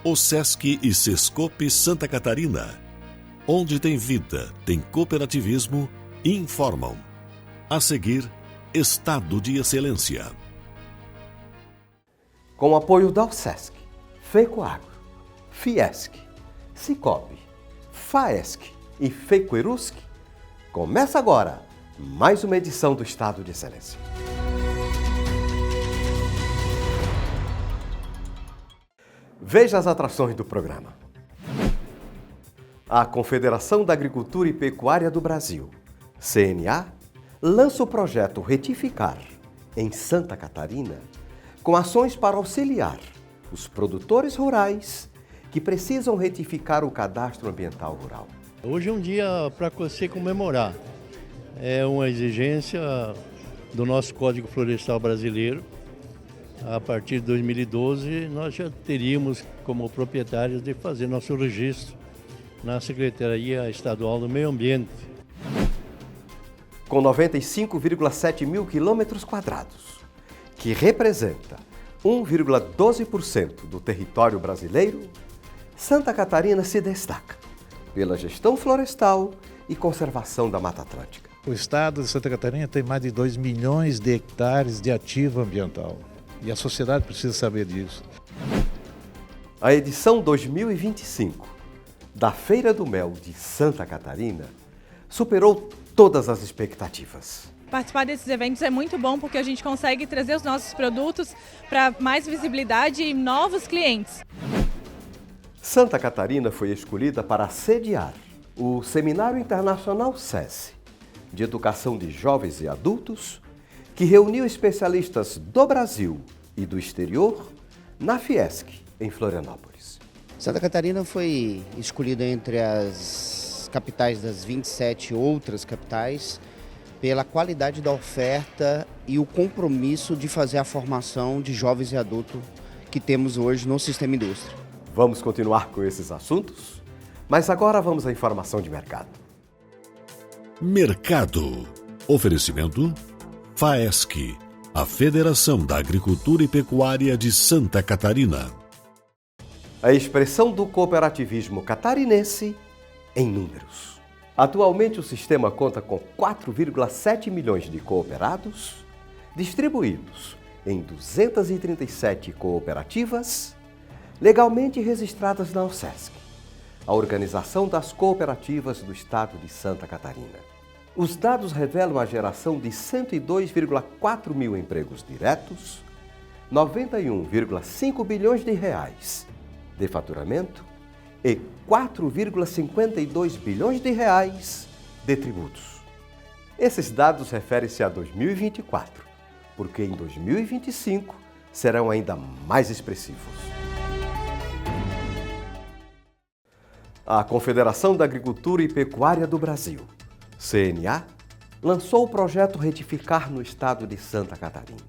O Sesc e Sescope Santa Catarina. Onde tem vida, tem cooperativismo, informam. A seguir, Estado de Excelência. Com o apoio da Sesc, FECOAGRO, Fiesc, Cicobi, Faesc e FECOERUSC, começa agora mais uma edição do Estado de Excelência. Veja as atrações do programa. A Confederação da Agricultura e Pecuária do Brasil, CNA, lança o projeto Retificar, em Santa Catarina, com ações para auxiliar os produtores rurais que precisam retificar o cadastro ambiental rural. Hoje é um dia para se comemorar. É uma exigência do nosso Código Florestal Brasileiro. A partir de 2012, nós já teríamos como proprietários de fazer nosso registro na Secretaria Estadual do Meio Ambiente. Com 95,7 mil quilômetros quadrados, que representa 1,12% do território brasileiro, Santa Catarina se destaca pela gestão florestal e conservação da Mata Atlântica. O estado de Santa Catarina tem mais de 2 milhões de hectares de ativo ambiental e a sociedade precisa saber disso. A edição 2025 da Feira do Mel de Santa Catarina superou todas as expectativas. Participar desses eventos é muito bom porque a gente consegue trazer os nossos produtos para mais visibilidade e novos clientes. Santa Catarina foi escolhida para sediar o Seminário Internacional SESI, de Educação de Jovens e Adultos, que reuniu especialistas do Brasil e do exterior na Fiesc, em Florianópolis. Santa Catarina foi escolhida entre as capitais das 27 outras capitais pela qualidade da oferta e o compromisso de fazer a formação de jovens e adultos que temos hoje no sistema indústria. Vamos continuar com esses assuntos, mas agora vamos à informação de mercado. Mercado. Oferecimento Faesc, a Federação da Agricultura e Pecuária de Santa Catarina. A expressão do cooperativismo catarinense em números. Atualmente o sistema conta com 4,7 milhões de cooperados, distribuídos em 237 cooperativas, legalmente registradas na OSESC, a Organização das Cooperativas do Estado de Santa Catarina. Os dados revelam a geração de 102,4 mil empregos diretos, 91,5 bilhões de reais de faturamento e 4,52 bilhões de reais de tributos. Esses dados referem-se a 2024, porque em 2025 serão ainda mais expressivos. A Confederação da Agricultura e Pecuária do Brasil, CNA, lançou o projeto Retificar no estado de Santa Catarina.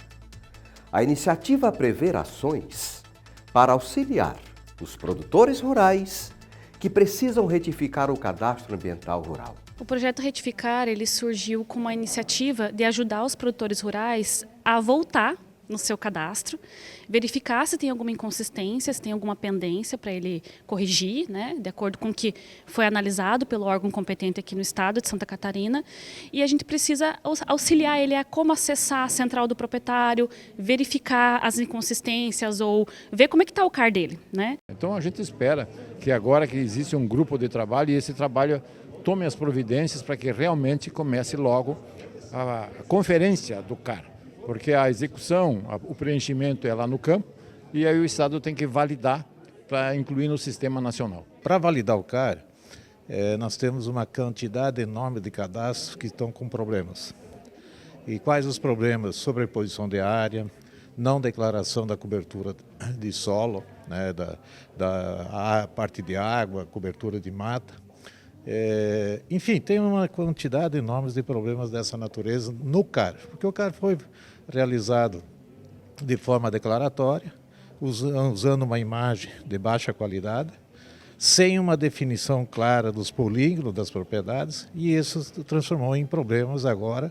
A iniciativa prevê ações para auxiliar os produtores rurais que precisam retificar o cadastro ambiental rural. O projeto Retificar, ele surgiu com uma iniciativa de ajudar os produtores rurais a voltar no seu cadastro, verificar se tem alguma inconsistência, se tem alguma pendência para ele corrigir, né, de acordo com o que foi analisado pelo órgão competente aqui no estado de Santa Catarina. E a gente precisa auxiliar ele a como acessar a central do proprietário, verificar as inconsistências ou ver como é que está o CAR dele, né? Então a gente espera que agora que existe um grupo de trabalho e esse trabalho tome as providências para que realmente comece logo a conferência do CAR. Porque a execução, o preenchimento é lá no campo e aí o Estado tem que validar para incluir no sistema nacional. Para validar o CAR, nós temos uma quantidade enorme de cadastros que estão com problemas. E quais os problemas? Sobreposição de área, não declaração da cobertura de solo, né, da parte de água, cobertura de mata. Enfim, tem uma quantidade enorme de problemas dessa natureza no CAR, porque o CAR foi realizado de forma declaratória, usando uma imagem de baixa qualidade, sem uma definição clara dos polígonos das propriedades, e isso transformou em problemas agora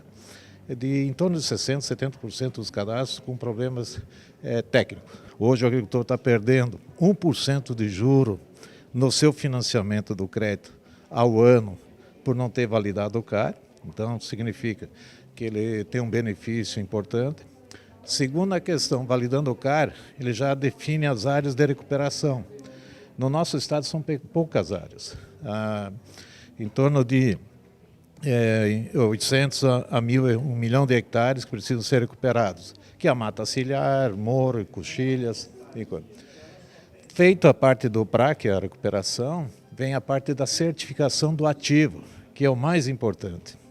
de em torno de 60%, 70% dos cadastros com problemas técnicos. Hoje o agricultor está perdendo 1% de juro no seu financiamento do crédito ao ano por não ter validado o CAR. Então, significa que ele tem um benefício importante. Segunda questão, validando o CAR, ele já define as áreas de recuperação. No nosso estado são poucas áreas, em torno de 800 a 1 milhão de hectares que precisam ser recuperados, que é a mata ciliar, morro, coxilhas. Feita a parte do PRA, que é a recuperação, vem a parte da certificação do ativo, que é o mais importante.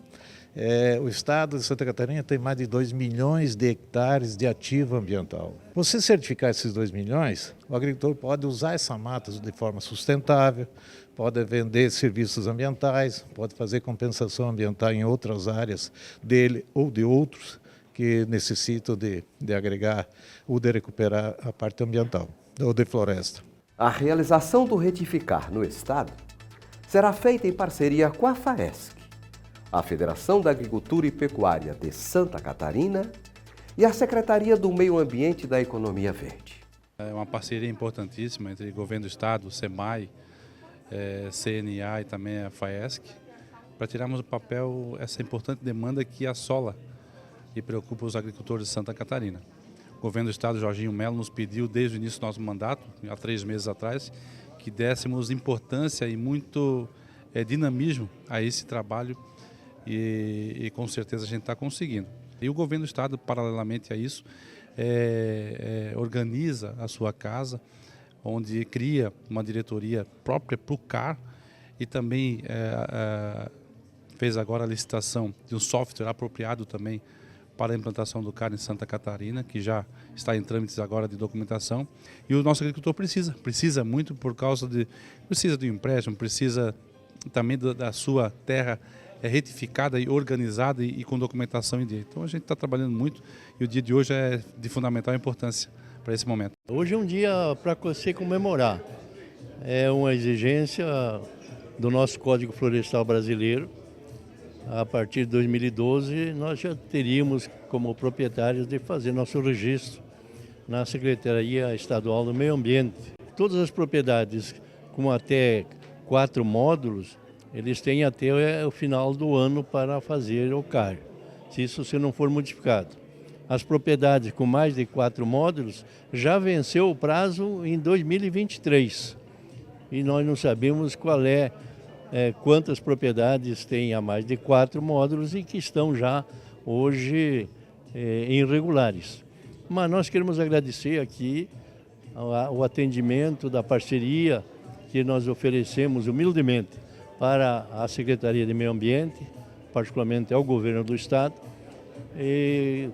O estado de Santa Catarina tem mais de 2 milhões de hectares de ativo ambiental. Você certificar esses 2 milhões, o agricultor pode usar essa mata de forma sustentável, pode vender serviços ambientais, pode fazer compensação ambiental em outras áreas dele ou de outros que necessitam de agregar ou de recuperar a parte ambiental ou de floresta. A realização do retificar no estado será feita em parceria com a FAESC, a Federação da Agricultura e Pecuária de Santa Catarina e a Secretaria do Meio Ambiente e da Economia Verde. É uma parceria importantíssima entre o Governo do Estado, o SEMAI, CNA e também a FAESC, para tirarmos do papel essa importante demanda que assola e preocupa os agricultores de Santa Catarina. O Governo do Estado, Jorginho Melo, nos pediu desde o início do nosso mandato, há 3 meses atrás, que dessemos importância e muito dinamismo a esse trabalho e com certeza a gente está conseguindo. E o Governo do Estado, paralelamente a isso, organiza a sua casa, onde cria uma diretoria própria para o CAR e também fez agora a licitação de um software apropriado também para a implantação do CAR em Santa Catarina, que já está em trâmites agora de documentação. E o nosso agricultor precisa muito precisa de um empréstimo, precisa também da sua terra retificada e organizada e com documentação em dia. Então a gente está trabalhando muito e o dia de hoje é de fundamental importância para esse momento. Hoje é um dia para você comemorar. É uma exigência do nosso Código Florestal Brasileiro. A partir de 2012, nós já teríamos como proprietários de fazer nosso registro na Secretaria Estadual do Meio Ambiente. Todas as propriedades com até 4 módulos, eles têm até o final do ano para fazer o CAR, se não for modificado. As propriedades com mais de 4 módulos já venceu o prazo em 2023 e nós não sabemos quantas propriedades têm a mais de 4 módulos e que estão já hoje irregulares. Mas nós queremos agradecer aqui o atendimento da parceria que nós oferecemos humildemente para a Secretaria de Meio Ambiente, particularmente ao Governo do Estado, e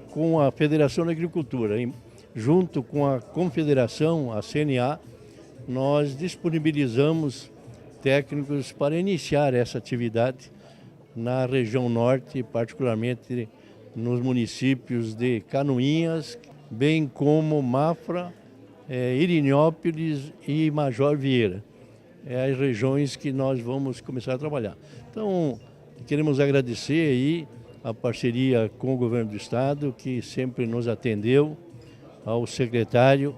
com a Federação da Agricultura, junto com a Confederação, a CNA, nós disponibilizamos técnicos para iniciar essa atividade na região norte, particularmente nos municípios de Canoinhas, bem como Mafra, Irinópolis e Major Vieira. As regiões que nós vamos começar a trabalhar. Então, queremos agradecer aí a parceria com o Governo do Estado, que sempre nos atendeu, ao secretário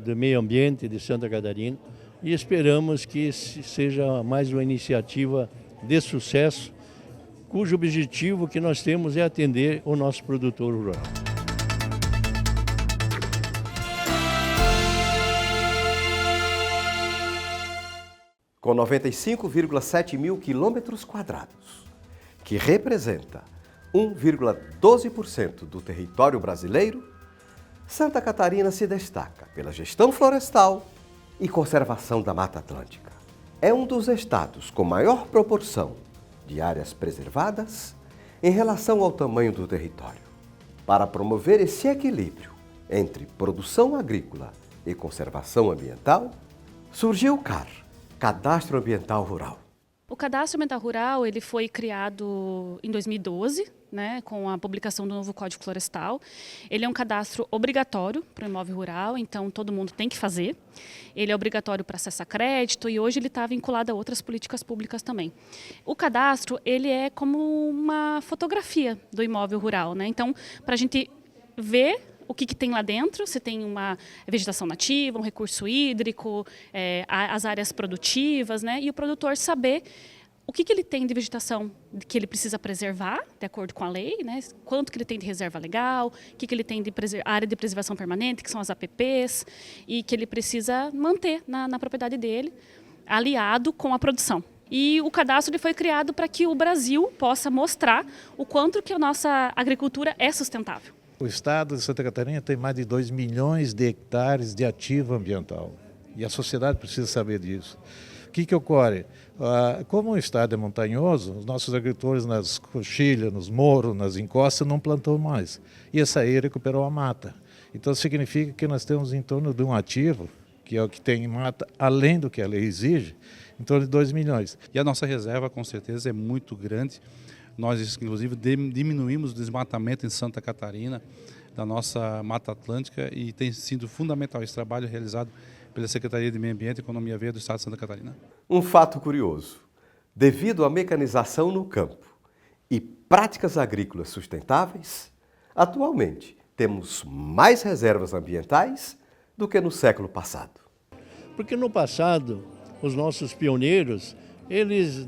do Meio Ambiente de Santa Catarina, e esperamos que seja mais uma iniciativa de sucesso, cujo objetivo que nós temos é atender o nosso produtor rural. Com 95,7 mil quilômetros quadrados, que representa 1,12% do território brasileiro, Santa Catarina se destaca pela gestão florestal e conservação da Mata Atlântica. É um dos estados com maior proporção de áreas preservadas em relação ao tamanho do território. Para promover esse equilíbrio entre produção agrícola e conservação ambiental, surgiu o CAR, Cadastro Ambiental Rural. O Cadastro Ambiental Rural ele foi criado em 2012, com a publicação do novo Código Florestal. Ele é um cadastro obrigatório para o imóvel rural, então todo mundo tem que fazer. Ele é obrigatório para acesso a crédito e hoje ele está vinculado a outras políticas públicas também. O cadastro ele é como uma fotografia do imóvel rural, Então, para a gente ver o que tem lá dentro, se tem uma vegetação nativa, um recurso hídrico, as áreas produtivas, né? E o produtor saber o que ele tem de vegetação que ele precisa preservar, de acordo com a lei, né? Quanto que ele tem de reserva legal, o que ele tem de área de preservação permanente, que são as APPs, e que ele precisa manter na propriedade dele, aliado com a produção. E o cadastro ele foi criado para que o Brasil possa mostrar o quanto que a nossa agricultura é sustentável. O estado de Santa Catarina tem mais de 2 milhões de hectares de ativo ambiental. E a sociedade precisa saber disso. O que ocorre? Como o estado é montanhoso, os nossos agricultores nas coxilhas, nos morros, nas encostas não plantam mais. E essa aí recuperou a mata. Então significa que nós temos em torno de um ativo, que é o que tem em mata, além do que a lei exige, em torno de 2 milhões. E a nossa reserva, com certeza, é muito grande. Nós, inclusive, diminuímos o desmatamento em Santa Catarina, da nossa Mata Atlântica, e tem sido fundamental esse trabalho realizado pela Secretaria de Meio Ambiente e Economia Verde do Estado de Santa Catarina. Um fato curioso: devido à mecanização no campo e práticas agrícolas sustentáveis, atualmente temos mais reservas ambientais do que no século passado. Porque no passado, os nossos pioneiros, eles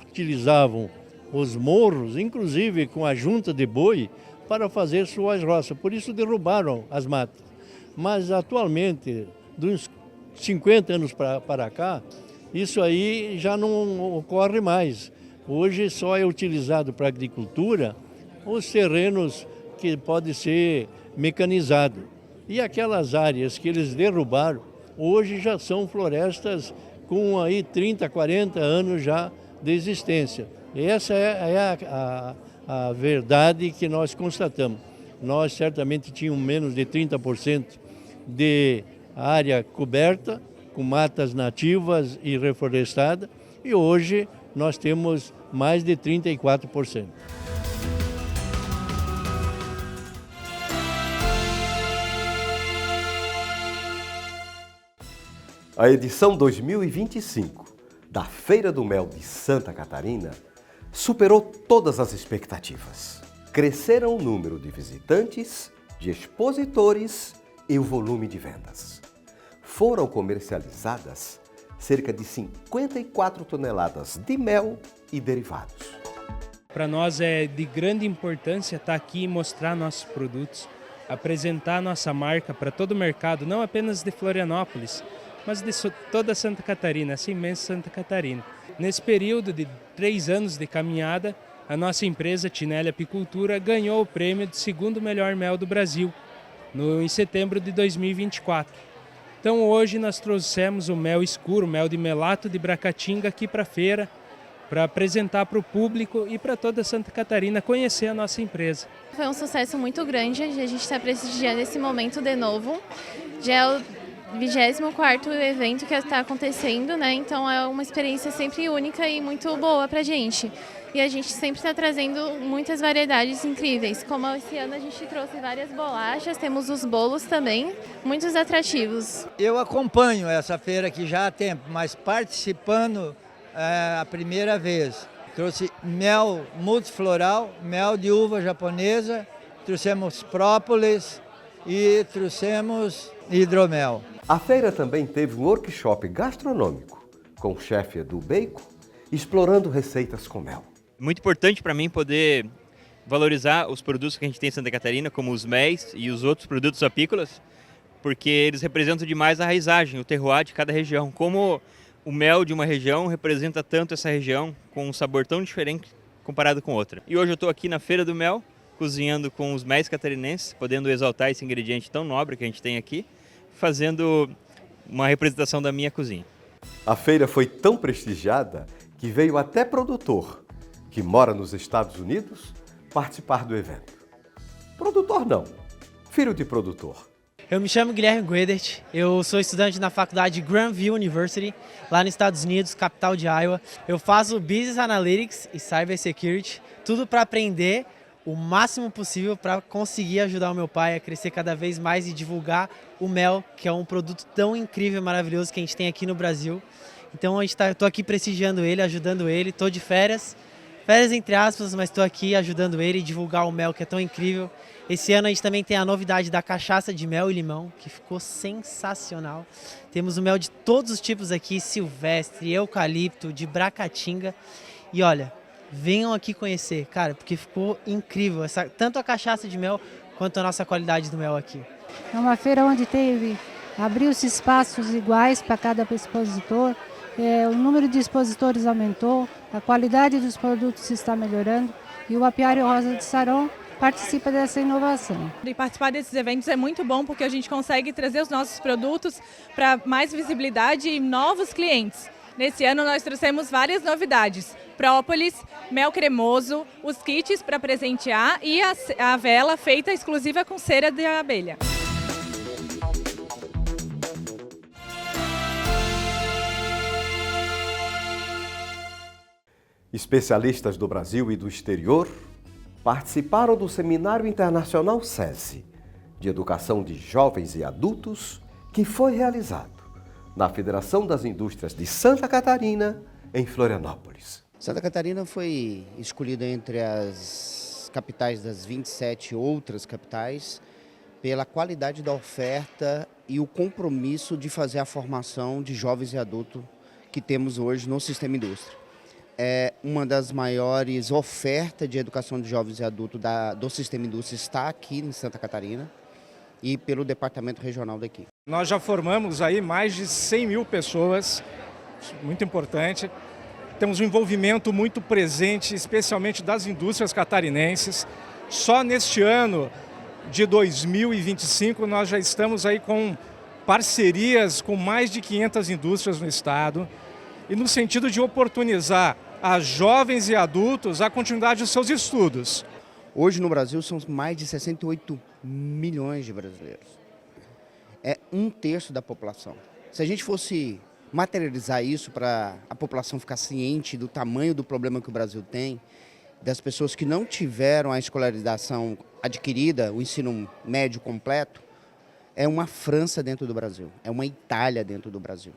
utilizavam os morros, inclusive com a junta de boi, para fazer suas roças. Por isso derrubaram as matas. Mas atualmente, de uns 50 anos para cá, isso aí já não ocorre mais. Hoje só é utilizado para a agricultura os terrenos que podem ser mecanizados. E aquelas áreas que eles derrubaram, hoje já são florestas com aí 30, 40 anos já de existência. Essa é a verdade que nós constatamos. Nós certamente tínhamos menos de 30% de área coberta, com matas nativas e reflorestada, e hoje nós temos mais de 34%. A edição 2025 da Feira do Mel de Santa Catarina superou todas as expectativas. Cresceram o número de visitantes, de expositores e o volume de vendas. Foram comercializadas cerca de 54 toneladas de mel e derivados. Para nós é de grande importância estar aqui e mostrar nossos produtos, apresentar nossa marca para todo o mercado, não apenas de Florianópolis, mas de toda Santa Catarina, essa imensa Santa Catarina. Nesse período de 3 anos de caminhada, a nossa empresa, Tinelli Apicultura, ganhou o prêmio de segundo melhor mel do Brasil, em setembro de 2024. Então hoje nós trouxemos o mel escuro, o mel de melato de Bracatinga aqui para a feira, para apresentar para o público e para toda Santa Catarina conhecer a nossa empresa. Foi um sucesso muito grande, a gente está prestigiando esse momento de novo. Já é o 24º evento que está acontecendo, né? Então é uma experiência sempre única e muito boa para a gente. E a gente sempre está trazendo muitas variedades incríveis. Como esse ano a gente trouxe várias bolachas, temos os bolos também, muitos atrativos. Eu acompanho essa feira aqui já há tempo, mas participando a primeira vez. Trouxe mel multifloral, mel de uva japonesa, trouxemos própolis e trouxemos hidromel. A feira também teve um workshop gastronômico com o chefe Edu Bacon, explorando receitas com mel. Muito importante para mim poder valorizar os produtos que a gente tem em Santa Catarina, como os méis e os outros produtos apícolas, porque eles representam demais a raizagem, o terroir de cada região. Como o mel de uma região representa tanto essa região, com um sabor tão diferente comparado com outra. E hoje eu estou aqui na Feira do Mel, cozinhando com os méis catarinenses, podendo exaltar esse ingrediente tão nobre que a gente tem aqui, fazendo uma representação da minha cozinha. A feira foi tão prestigiada que veio até produtor, que mora nos Estados Unidos, participar do evento. Produtor não, filho de produtor. Eu me chamo Guilherme Guedert, eu sou estudante na faculdade Grandview University, lá nos Estados Unidos, capital de Iowa. Eu faço Business Analytics e Cyber Security, tudo para aprender o máximo possível para conseguir ajudar o meu pai a crescer cada vez mais e divulgar o mel, que é um produto tão incrível e maravilhoso que a gente tem aqui no Brasil. Então estou aqui prestigiando ele, ajudando ele, estou de férias Férias entre aspas, mas estou aqui ajudando ele a divulgar o mel que é tão incrível. Esse ano a gente também tem a novidade da cachaça de mel e limão, que ficou sensacional. Temos o mel de todos os tipos aqui, silvestre, eucalipto, de bracatinga. E olha, venham aqui conhecer, cara, porque ficou incrível, tanto a cachaça de mel quanto a nossa qualidade do mel aqui. É uma feira onde abriu-se espaços iguais para cada expositor, o número de expositores aumentou, a qualidade dos produtos está melhorando e o Apiário Rosa de Saron participa dessa inovação. E participar desses eventos é muito bom porque a gente consegue trazer os nossos produtos para mais visibilidade e novos clientes. Nesse ano nós trouxemos várias novidades: própolis, mel cremoso, os kits para presentear e a vela feita exclusiva com cera de abelha. Especialistas do Brasil e do exterior participaram do Seminário Internacional SESI, de Educação de Jovens e Adultos, que foi realizado na Federação das Indústrias de Santa Catarina, em Florianópolis. Santa Catarina foi escolhida entre as capitais das 27 outras capitais pela qualidade da oferta e o compromisso de fazer a formação de jovens e adultos que temos hoje no sistema indústria. É uma das maiores ofertas de educação de jovens e adultos do sistema indústria está aqui em Santa Catarina e pelo departamento regional daqui. Nós já formamos aí mais de 100 mil pessoas, muito importante. Temos um envolvimento muito presente, especialmente das indústrias catarinenses. Só neste ano de 2025 nós já estamos aí com parcerias com mais de 500 indústrias no estado e no sentido de oportunizar a jovens e adultos a continuidade dos seus estudos. Hoje no Brasil são mais de 68 milhões de brasileiros. É 1/3 da população. Se a gente fosse materializar isso para a população ficar ciente do tamanho do problema que o Brasil tem, das pessoas que não tiveram a escolarização adquirida, o ensino médio completo, é uma França dentro do Brasil, é uma Itália dentro do Brasil.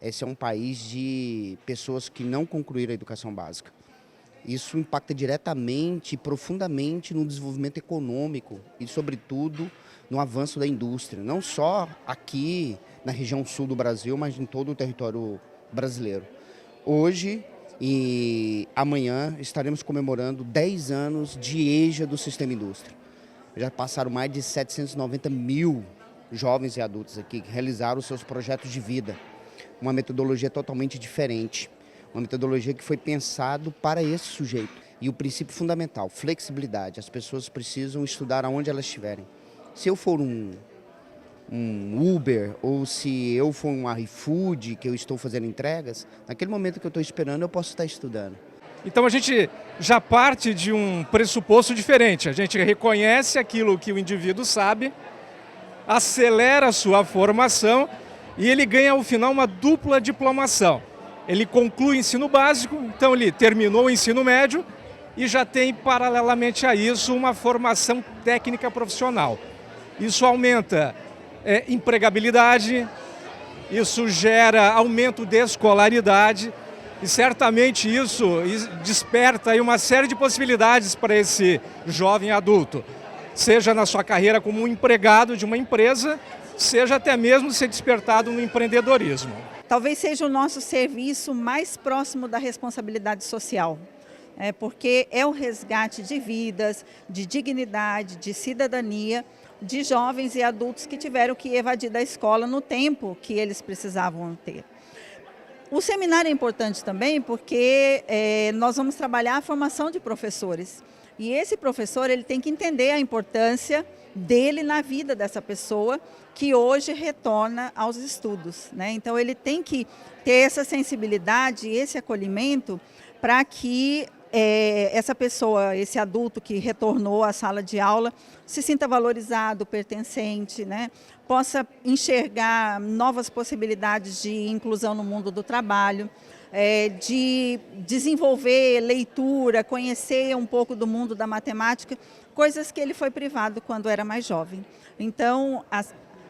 Esse é um país de pessoas que não concluíram a educação básica. Isso impacta diretamente e profundamente no desenvolvimento econômico e, sobretudo, no avanço da indústria, não só aqui na região sul do Brasil, mas em todo o território brasileiro. Hoje e amanhã estaremos comemorando 10 anos de EJA do sistema indústria. Já passaram mais de 790 mil jovens e adultos aqui que realizaram os seus projetos de vida. Uma metodologia totalmente diferente, uma metodologia que foi pensado para esse sujeito. E o princípio fundamental, flexibilidade. As pessoas precisam estudar aonde elas estiverem. Se eu for um Uber ou se eu for um iFood, que eu estou fazendo entregas, naquele momento que eu estou esperando eu posso estar estudando. Então a gente já parte de um pressuposto diferente. A gente reconhece aquilo que o indivíduo sabe, acelera a sua formação e ele ganha ao final uma dupla diplomação. Ele conclui o ensino básico, então ele terminou o ensino médio e já tem paralelamente a isso uma formação técnica profissional. Isso aumenta empregabilidade, isso gera aumento de escolaridade e certamente isso desperta aí uma série de possibilidades para esse jovem adulto, seja na sua carreira como um empregado de uma empresa, seja até mesmo ser despertado no empreendedorismo. Talvez seja o nosso serviço mais próximo da responsabilidade social, porque é o resgate de vidas, de dignidade, de cidadania, de jovens e adultos que tiveram que evadir da escola no tempo que eles precisavam ter. O seminário é importante também porque nós vamos trabalhar a formação de professores. E esse professor ele tem que entender a importância dele na vida dessa pessoa que hoje retorna aos estudos, né? Então ele tem que ter essa sensibilidade, esse acolhimento para que essa pessoa, esse adulto que retornou à sala de aula, se sinta valorizado, pertencente, né? Possa enxergar novas possibilidades de inclusão no mundo do trabalho, de desenvolver leitura, conhecer um pouco do mundo da matemática, coisas que ele foi privado quando era mais jovem. Então,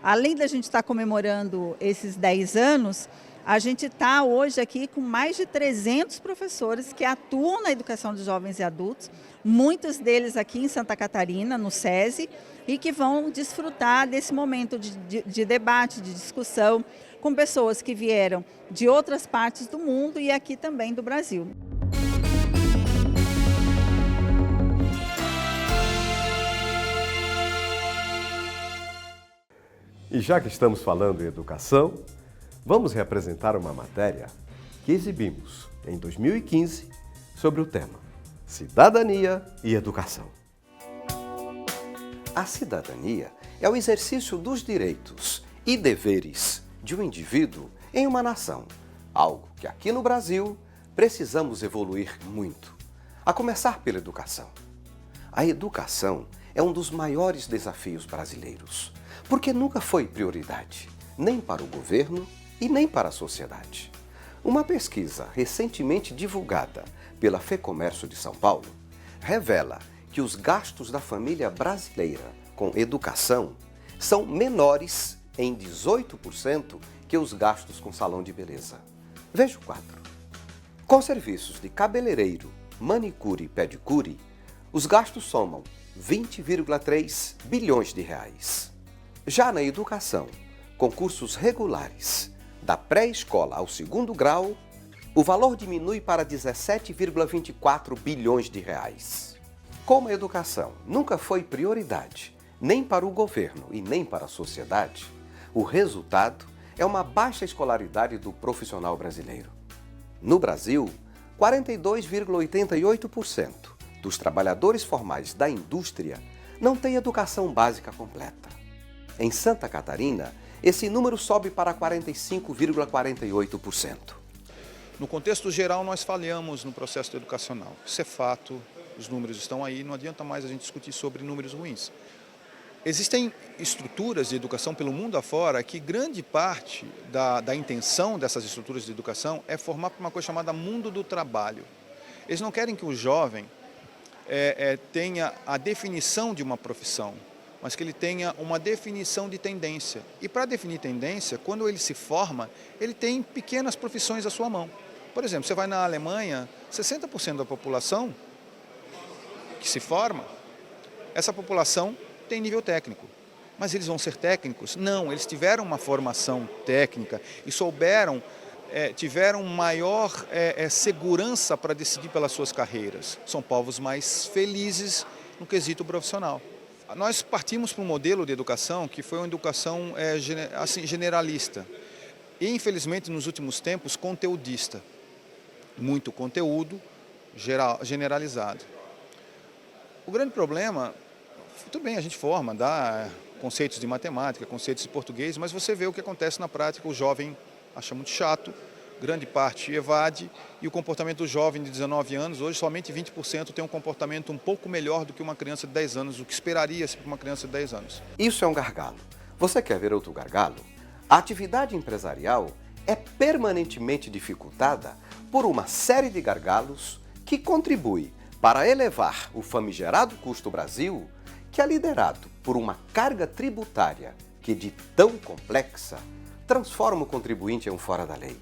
além da gente estar comemorando esses 10 anos, A gente está hoje aqui com mais de 300 professores que atuam na educação de jovens e adultos, muitos deles aqui em Santa Catarina, no SESI, e que vão desfrutar desse momento de debate, de discussão, com pessoas que vieram de outras partes do mundo e aqui também do Brasil. E já que estamos falando em educação, vamos reapresentar uma matéria que exibimos em 2015 sobre o tema Cidadania e Educação. A cidadania é o exercício dos direitos e deveres de um indivíduo em uma nação, algo que aqui no Brasil precisamos evoluir muito, a começar pela educação. A educação é um dos maiores desafios brasileiros, porque nunca foi prioridade, nem para o governo e nem para a sociedade. Uma pesquisa recentemente divulgada pela FEComércio de São Paulo revela que os gastos da família brasileira com educação são menores em 18% que os gastos com salão de beleza. Veja o quadro. Com serviços de cabeleireiro, manicure e pedicure, os gastos somam 20,3 bilhões de reais. Já na educação, com cursos regulares, da pré-escola ao segundo grau, o valor diminui para 17,24 bilhões de reais. Como a educação nunca foi prioridade, nem para o governo e nem para a sociedade, o resultado é uma baixa escolaridade do profissional brasileiro. No Brasil, 42,88% dos trabalhadores formais da indústria não têm educação básica completa. Em Santa Catarina, esse número sobe para 45,48%. No contexto geral, nós falhamos no processo educacional. Isso é fato, os números estão aí, não adianta mais a gente discutir sobre números ruins. Existem estruturas de educação pelo mundo afora que grande parte da intenção dessas estruturas de educação é formar uma coisa chamada mundo do trabalho. Eles não querem que o jovem tenha a definição de uma profissão, mas que ele tenha uma definição de tendência. E para definir tendência, quando ele se forma, ele tem pequenas profissões à sua mão. Por exemplo, você vai na Alemanha, 60% da população que se forma, essa população tem nível técnico. Mas eles vão ser técnicos? Não, eles tiveram uma formação técnica e tiveram maior segurança para decidir pelas suas carreiras. São povos mais felizes no quesito profissional. Nós partimos para um modelo de educação que foi uma educação generalista e, infelizmente, nos últimos tempos, conteudista. Muito conteúdo generalizado. O grande problema, tudo bem, a gente forma, dá conceitos de matemática, conceitos de português, mas você vê o que acontece na prática, o jovem acha muito chato, grande parte evade, e o comportamento do jovem de 19 anos, hoje somente 20% tem um comportamento um pouco melhor do que uma criança de 10 anos, o que esperaria-se para uma criança de 10 anos. Isso é um gargalo. Você quer ver outro gargalo? A atividade empresarial é permanentemente dificultada por uma série de gargalos que contribui para elevar o famigerado custo Brasil, que é liderado por uma carga tributária que, de tão complexa, transforma o contribuinte em um fora da lei.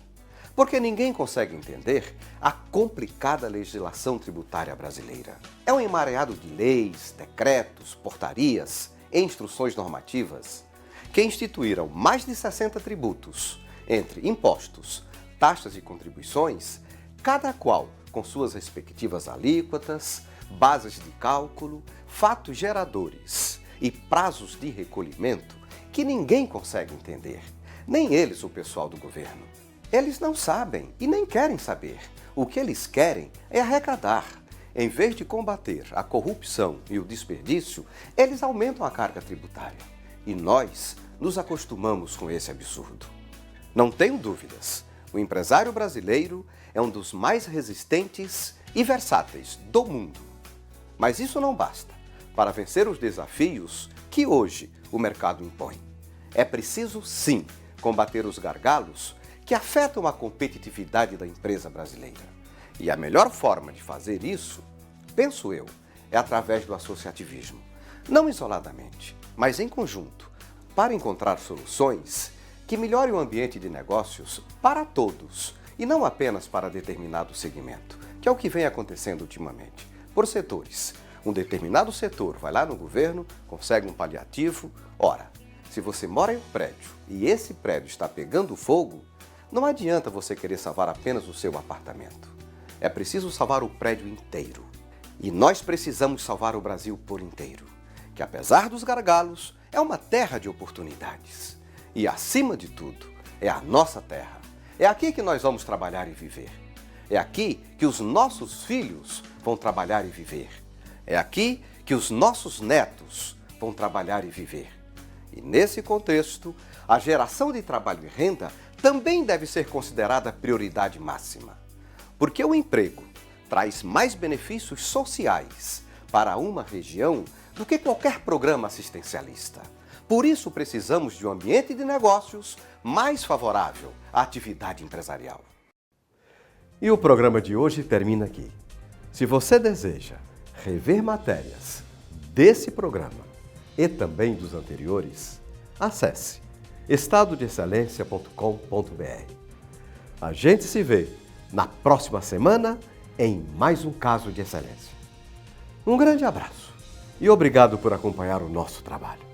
Porque ninguém consegue entender a complicada legislação tributária brasileira. É um emaranhado de leis, decretos, portarias e instruções normativas que instituíram mais de 60 tributos, entre impostos, taxas e contribuições, cada qual com suas respectivas alíquotas, bases de cálculo, fatos geradores e prazos de recolhimento que ninguém consegue entender, nem eles, o pessoal do governo. Eles não sabem e nem querem saber. O que eles querem é arrecadar. Em vez de combater a corrupção e o desperdício, eles aumentam a carga tributária. E nós nos acostumamos com esse absurdo. Não tenho dúvidas, o empresário brasileiro é um dos mais resistentes e versáteis do mundo. Mas isso não basta para vencer os desafios que hoje o mercado impõe. É preciso, sim, combater os gargalos que afetam a competitividade da empresa brasileira. E a melhor forma de fazer isso, penso eu, é através do associativismo. Não isoladamente, mas em conjunto, para encontrar soluções que melhore o ambiente de negócios para todos e não apenas para determinado segmento, que é o que vem acontecendo ultimamente, por setores. Um determinado setor vai lá no governo, consegue um paliativo. Ora, se você mora em um prédio e esse prédio está pegando fogo, não adianta você querer salvar apenas o seu apartamento. É preciso salvar o prédio inteiro. E nós precisamos salvar o Brasil por inteiro, que apesar dos gargalos, é uma terra de oportunidades. E acima de tudo, é a nossa terra. É aqui que nós vamos trabalhar e viver. É aqui que os nossos filhos vão trabalhar e viver. É aqui que os nossos netos vão trabalhar e viver. E nesse contexto, a geração de trabalho e renda também deve ser considerada prioridade máxima. Porque o emprego traz mais benefícios sociais para uma região do que qualquer programa assistencialista. Por isso precisamos de um ambiente de negócios mais favorável à atividade empresarial. E o programa de hoje termina aqui. Se você deseja rever matérias desse programa e também dos anteriores, acesse estadodeexcelência.com.br. A gente se vê na próxima semana em mais um caso de excelência. Um grande abraço e obrigado por acompanhar o nosso trabalho.